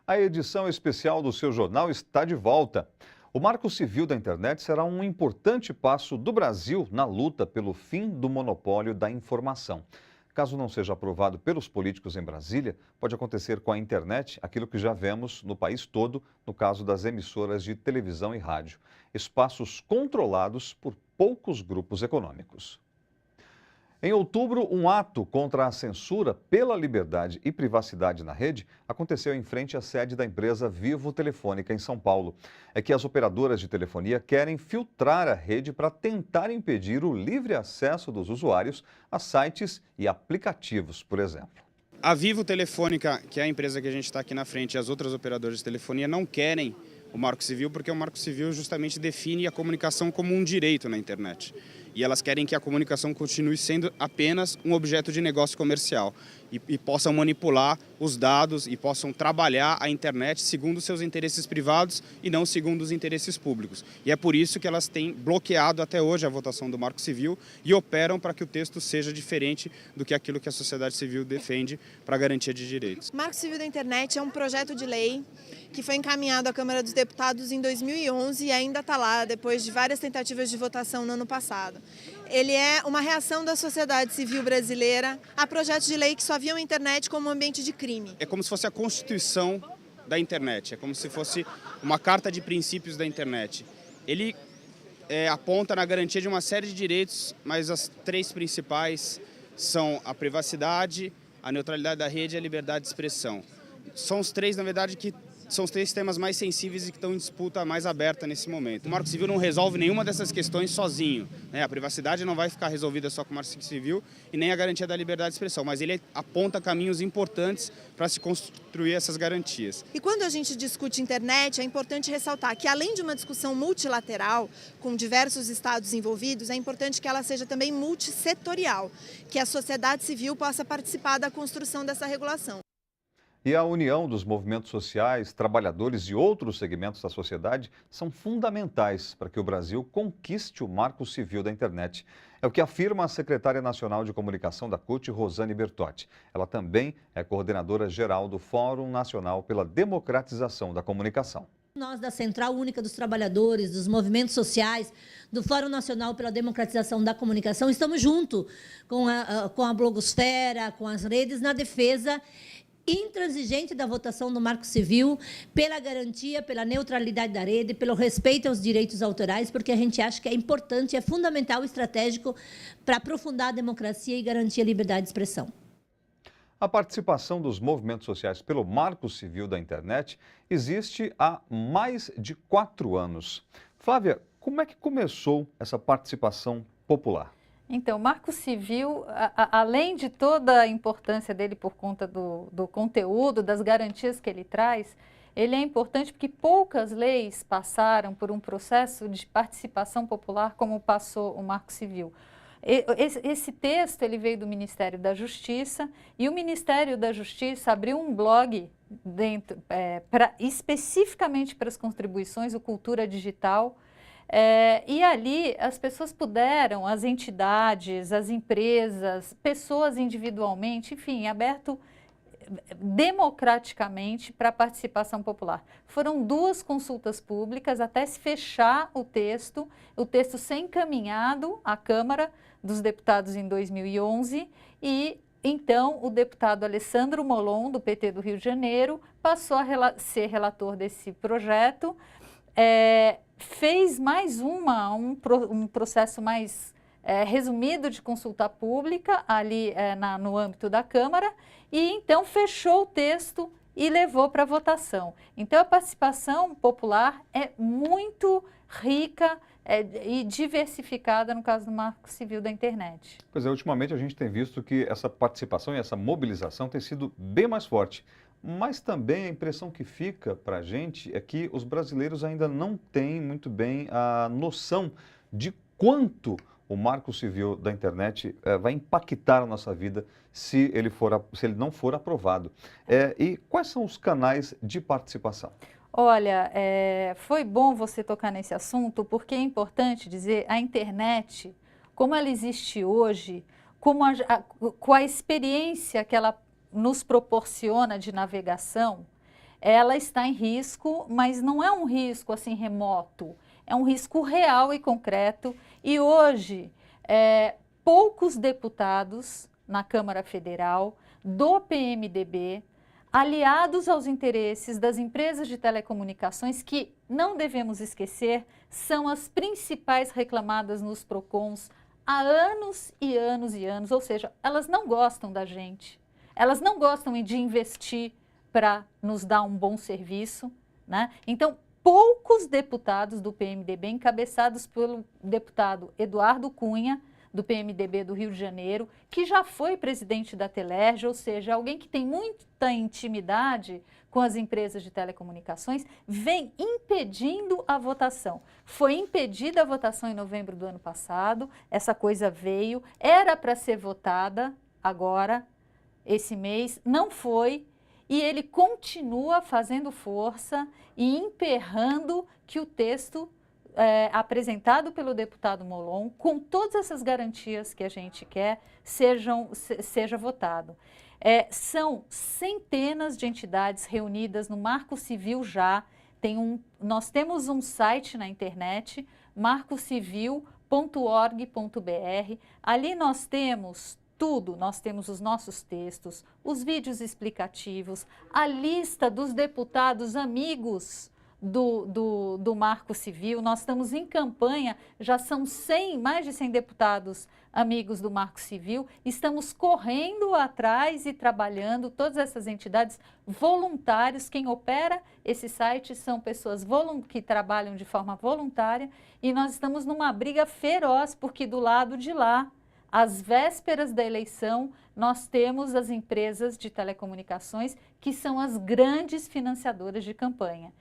A edição especial do seu jornal está de volta. O Marco Civil da Internet será um importante passo do Brasil na luta pelo fim do monopólio da informação. Caso não seja aprovado pelos políticos em Brasília, pode acontecer com a internet aquilo que já vemos no país todo, no caso das emissoras de televisão e rádio. Espaços controlados por poucos grupos econômicos. Em outubro, um ato contra a censura pela liberdade e privacidade na rede aconteceu em frente à sede da empresa Vivo Telefônica, em São Paulo. É que as operadoras de telefonia querem filtrar a rede para tentar impedir o livre acesso dos usuários a sites e aplicativos, por exemplo. A Vivo Telefônica, que é a empresa que a gente está aqui na frente, e as outras operadoras de telefonia não querem o Marco Civil, porque o Marco Civil justamente define a comunicação como um direito na internet. E elas querem que a comunicação continue sendo apenas um objeto de negócio comercial e possam manipular os dados e possam trabalhar a internet segundo seus interesses privados e não segundo os interesses públicos. E é por isso que elas têm bloqueado até hoje a votação do Marco Civil e operam para que o texto seja diferente do que aquilo que a sociedade civil defende para a garantia de direitos. O Marco Civil da Internet é um projeto de lei que foi encaminhado à Câmara dos Deputados em 2011 e ainda está lá, depois de várias tentativas de votação no ano passado. Ele é uma reação da sociedade civil brasileira a projetos de lei que só viam a internet como um ambiente de crime. É como se fosse a Constituição da internet, é como se fosse uma carta de princípios da internet. Ele aponta na garantia de uma série de direitos, mas as três principais são a privacidade, a neutralidade da rede e a liberdade de expressão. São os três, na verdade, que são os três temas mais sensíveis e que estão em disputa mais aberta nesse momento. O Marco Civil não resolve nenhuma dessas questões sozinho, né? A privacidade não vai ficar resolvida só com o Marco Civil e nem a garantia da liberdade de expressão, mas ele aponta caminhos importantes para se construir essas garantias. E quando a gente discute internet, é importante ressaltar que, além de uma discussão multilateral, com diversos estados envolvidos, é importante que ela seja também multissetorial, que a sociedade civil possa participar da construção dessa regulação. E a união dos movimentos sociais, trabalhadores e outros segmentos da sociedade são fundamentais para que o Brasil conquiste o Marco Civil da Internet. É o que afirma a secretária nacional de comunicação da CUT, Rosane Bertotti. Ela também é coordenadora geral do Fórum Nacional pela Democratização da Comunicação. Nós da Central Única dos Trabalhadores, dos movimentos sociais, do Fórum Nacional pela Democratização da Comunicação, estamos junto com a blogosfera, com as redes, na defesa intransigente da votação do Marco Civil, pela garantia, pela neutralidade da rede, pelo respeito aos direitos autorais, porque a gente acha que é importante, é fundamental e estratégico para aprofundar a democracia e garantir a liberdade de expressão. A participação dos movimentos sociais pelo Marco Civil da Internet existe há mais de 4 anos. Flávia, como é que começou essa participação popular? Então, o Marco Civil, além de toda a importância dele por conta do conteúdo, das garantias que ele traz, ele é importante porque poucas leis passaram por um processo de participação popular como passou o Marco Civil. Esse texto ele veio do Ministério da Justiça e o Ministério da Justiça abriu um blog especificamente para as contribuições, o Cultura Digital. E ali as pessoas puderam, as entidades, as empresas, pessoas individualmente, enfim, aberto democraticamente para a participação popular. Foram 2 consultas públicas até se fechar o texto ser encaminhado à Câmara dos Deputados em 2011 e então o deputado Alessandro Molon, do PT do Rio de Janeiro, passou a ser relator desse projeto. Fez mais um processo mais resumido de consulta pública ali no âmbito da Câmara e então fechou o texto e levou para votação. Então a participação popular é muito rica e diversificada no caso do Marco Civil da Internet. Pois é, ultimamente a gente tem visto que essa participação e essa mobilização tem sido bem mais forte. Mas também a impressão que fica para a gente é que os brasileiros ainda não têm muito bem a noção de quanto o Marco Civil da Internet vai impactar a nossa vida se ele não for aprovado. E quais são os canais de participação? Olha, foi bom você tocar nesse assunto, porque é importante dizer, a internet, como ela existe hoje, com a experiência que ela nos proporciona de navegação, ela está em risco, mas não é um risco assim remoto, é um risco real e concreto. E hoje, poucos deputados na Câmara Federal do PMDB, aliados aos interesses das empresas de telecomunicações, que, não devemos esquecer, são as principais reclamadas nos PROCONs há anos e anos e anos, ou seja, elas não gostam da gente, elas não gostam de investir para nos dar um bom serviço, né? Então, poucos deputados do PMDB, encabeçados pelo deputado Eduardo Cunha, do PMDB do Rio de Janeiro, que já foi presidente da Telerge, ou seja, alguém que tem muita intimidade com as empresas de telecomunicações, vem impedindo a votação. Foi impedida a votação em novembro do ano passado, essa coisa veio, era para ser votada agora, esse mês, não foi, e ele continua fazendo força e emperrando que o texto apresentado pelo deputado Molon, com todas essas garantias que a gente quer, seja votado. São centenas de entidades reunidas no Marco Civil já. Nós temos um site na internet, marcocivil.org.br. Ali nós temos tudo, nós temos os nossos textos, os vídeos explicativos, a lista dos deputados amigos do Marco Civil. Nós estamos em campanha, já são mais de 100 deputados amigos do Marco Civil, estamos correndo atrás e trabalhando, todas essas entidades, voluntários, quem opera esse site são pessoas que trabalham de forma voluntária, e nós estamos numa briga feroz, porque do lado de lá, às vésperas da eleição, nós temos as empresas de telecomunicações, que são as grandes financiadoras de campanha.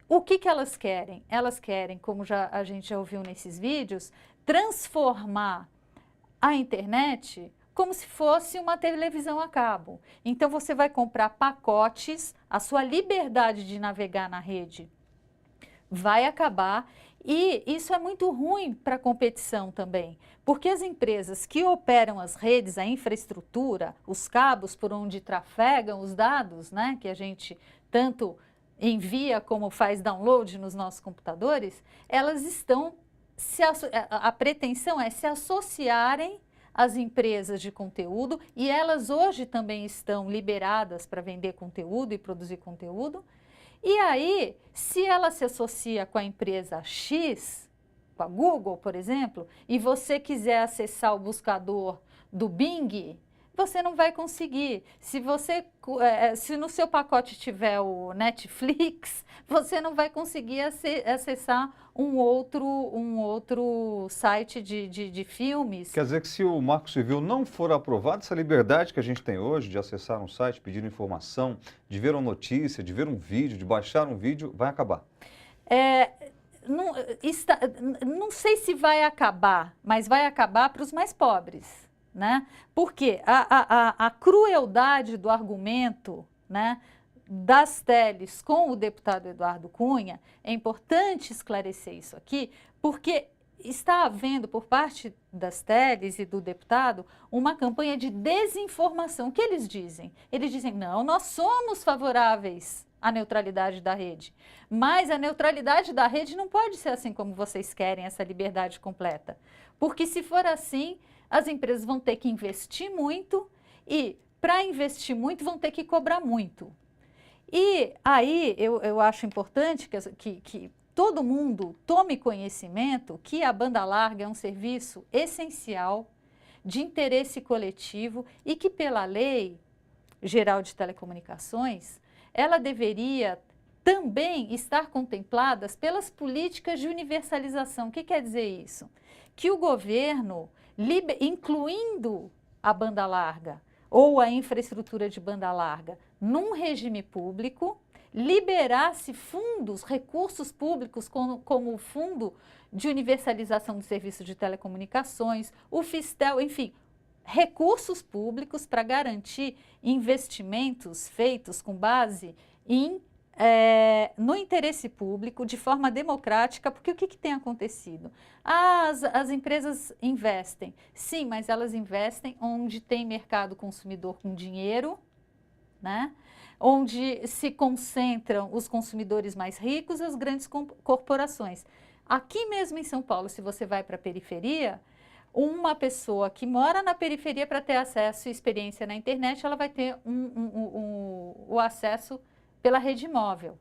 O que elas querem? Elas querem, como a gente já ouviu nesses vídeos, transformar a internet como se fosse uma televisão a cabo. Então, você vai comprar pacotes, a sua liberdade de navegar na rede vai acabar, e isso é muito ruim para a competição também, porque as empresas que operam as redes, a infraestrutura, os cabos por onde trafegam os dados, né, que a gente tanto envia como faz download nos nossos computadores, elas estão, a pretensão é se associarem às empresas de conteúdo, e elas hoje também estão liberadas para vender conteúdo e produzir conteúdo. E aí, se ela se associa com a empresa X, com a Google, por exemplo, e você quiser acessar o buscador do Bing, você não vai conseguir. Se no seu pacote tiver o Netflix, você não vai conseguir acessar um outro site de filmes. Quer dizer que se o Marco Civil não for aprovado, essa liberdade que a gente tem hoje de acessar um site, pedir informação, de ver uma notícia, de ver um vídeo, de baixar um vídeo, vai acabar? Não sei se vai acabar, mas vai acabar para os mais pobres. Né? Porque a crueldade do argumento, né, das teles com o deputado Eduardo Cunha, é importante esclarecer isso aqui, porque está havendo por parte das teles e do deputado uma campanha de desinformação. O que eles dizem? Eles dizem, não, nós somos favoráveis à neutralidade da rede, mas a neutralidade da rede não pode ser assim como vocês querem, essa liberdade completa, porque se for assim, as empresas vão ter que investir muito, e para investir muito vão ter que cobrar muito. E aí eu acho importante que todo mundo tome conhecimento que a banda larga é um serviço essencial, de interesse coletivo, e que pela Lei Geral de Telecomunicações, ela deveria também estar contemplada pelas políticas de universalização. O que quer dizer isso? Que o governo, incluindo a banda larga ou a infraestrutura de banda larga num regime público, liberasse fundos, recursos públicos como o Fundo de Universalização do Serviço de Telecomunicações, o Fistel, enfim, recursos públicos para garantir investimentos feitos com base no interesse público, de forma democrática, porque o que tem acontecido? As empresas investem, sim, mas elas investem onde tem mercado consumidor com dinheiro, né? onde se concentram os consumidores mais ricos, as grandes corporações. Aqui mesmo em São Paulo, se você vai para a periferia, uma pessoa que mora na periferia, para ter acesso e experiência na internet, ela vai ter o acesso pela rede móvel,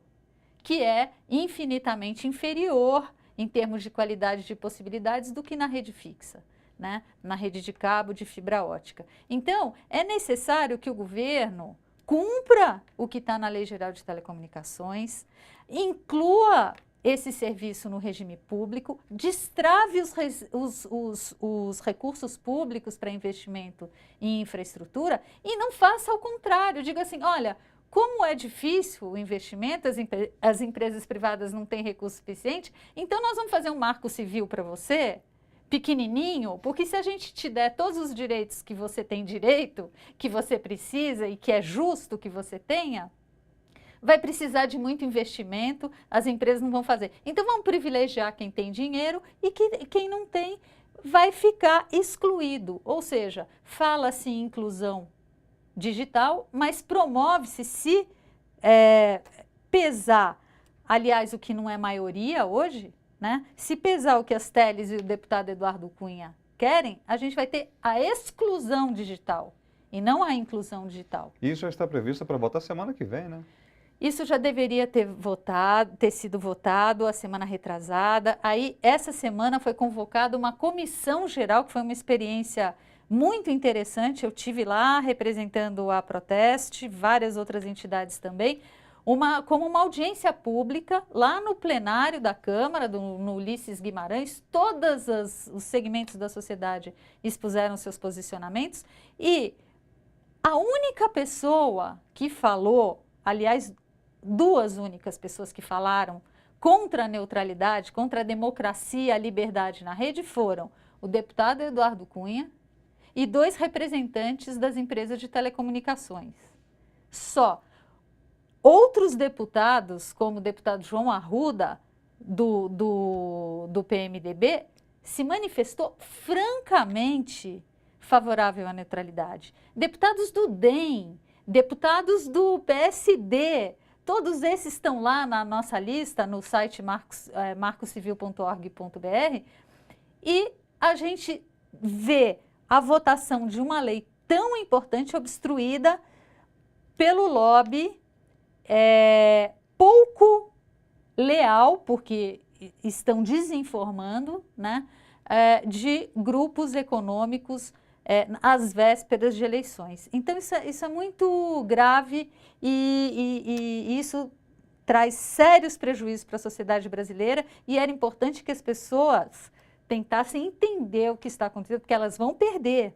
que é infinitamente inferior em termos de qualidade de possibilidades do que na rede fixa, né? Na rede de cabo, de fibra ótica. Então, é necessário que o governo cumpra o que está na Lei Geral de Telecomunicações, inclua esse serviço no regime público, destrave os recursos públicos para investimento em infraestrutura e não faça ao contrário, diga assim, olha, como é difícil o investimento, as empresas privadas não têm recurso suficiente, então nós vamos fazer um marco civil para você, pequenininho, porque se a gente te der todos os direitos que você tem direito, que você precisa e que é justo que você tenha, vai precisar de muito investimento, as empresas não vão fazer. Então vamos privilegiar quem tem dinheiro e quem não tem vai ficar excluído. Ou seja, fala-se em inclusão digital, mas promove-se se pesar, aliás, o que não é maioria hoje, né? Se pesar o que as teles e o deputado Eduardo Cunha querem, a gente vai ter a exclusão digital e não a inclusão digital. Isso já está previsto para votar semana que vem, né? Isso já deveria ter sido votado a semana retrasada. Aí, essa semana foi convocada uma comissão geral, que foi uma experiência muito interessante. Eu tive lá representando a Proteste, várias outras entidades também, como uma audiência pública lá no plenário da Câmara, no Ulisses Guimarães. Todos os segmentos da sociedade expuseram seus posicionamentos e a única pessoa que falou, aliás, duas únicas pessoas que falaram contra a neutralidade, contra a democracia, a liberdade na rede foram o deputado Eduardo Cunha e 2 representantes das empresas de telecomunicações. Só. Outros deputados, como o deputado João Arruda, do PMDB, se manifestou francamente favorável à neutralidade. Deputados do DEM, deputados do PSD, todos esses estão lá na nossa lista, no site marcocivil.org.br, e a gente vê a votação de uma lei tão importante obstruída pelo lobby pouco leal, porque estão desinformando, né, de grupos econômicos às vésperas de eleições. Então, isso é muito grave e isso traz sérios prejuízos para a sociedade brasileira e era importante que as pessoas tentassem entender o que está acontecendo, porque elas vão perder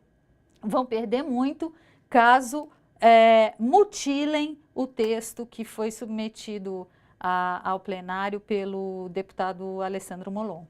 muito caso mutilem o texto que foi submetido ao plenário pelo deputado Alessandro Molon.